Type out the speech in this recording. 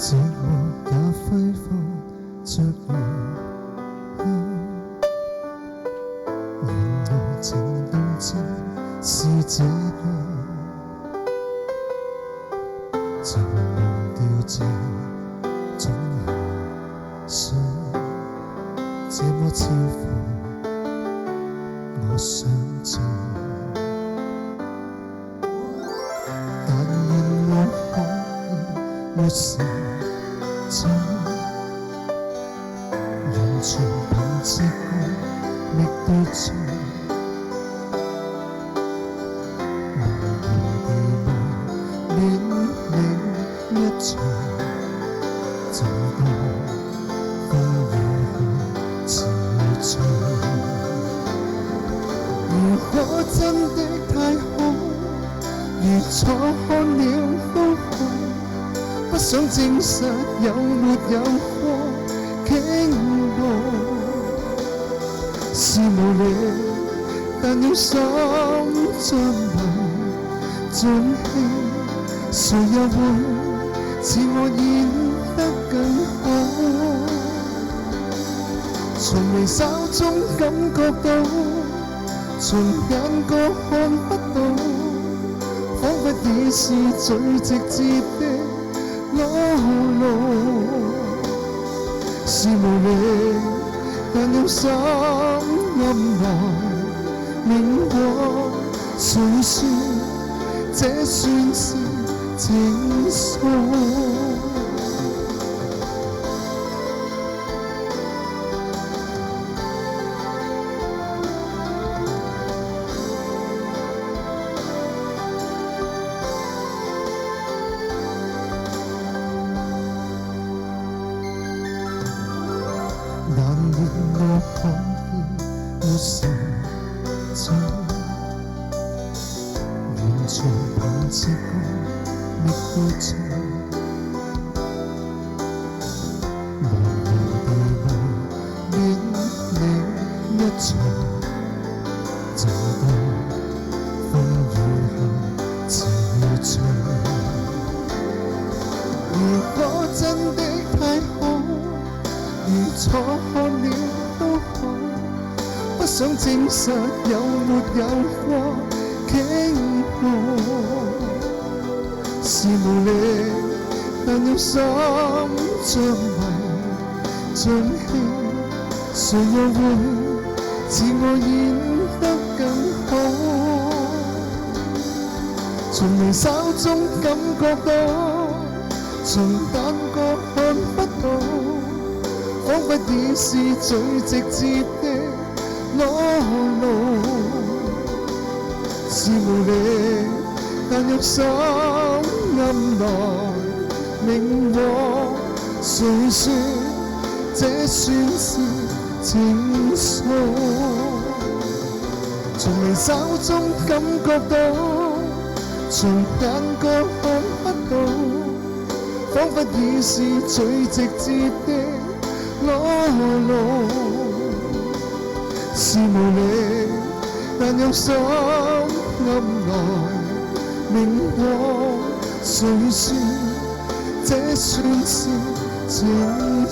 寂寞也揮霍着餘香。原來情動情是這樣，就忘掉這種理想，這麼超乎我想象。但願我可以沒成長，完全憑直覺覓對象，無言地愛戀你一場，就當風雨後潮漲。如果真的太好，如錯看了都好，不想證實有沒有過傾慕。是無力，但要心像迷像戲，誰又會似我演得更好？從微笑中感覺到，從眼角看不到，彷彿已是最直接的裸露。是無力，但用心暗來明我，誰說這算是情愫？但願我可以沒成長，完全憑直覺覓對象，無言地愛戀你一場，就當風雨後潮漲。如果真的太好，如錯看了都好，不想證實有沒有過傾慕。是無力，但用心像迷像戲，誰又會似我演得更好？從微笑中感覺到，從眼角看不到，彷彿已是最直接的裸露。是無力，但用心暗來明我，誰說這算是情愫？從微笑中感覺到，從眼角看不到，彷彿已是最直接的裸露。是無力，但用心暗來明我，誰說這算是情愫？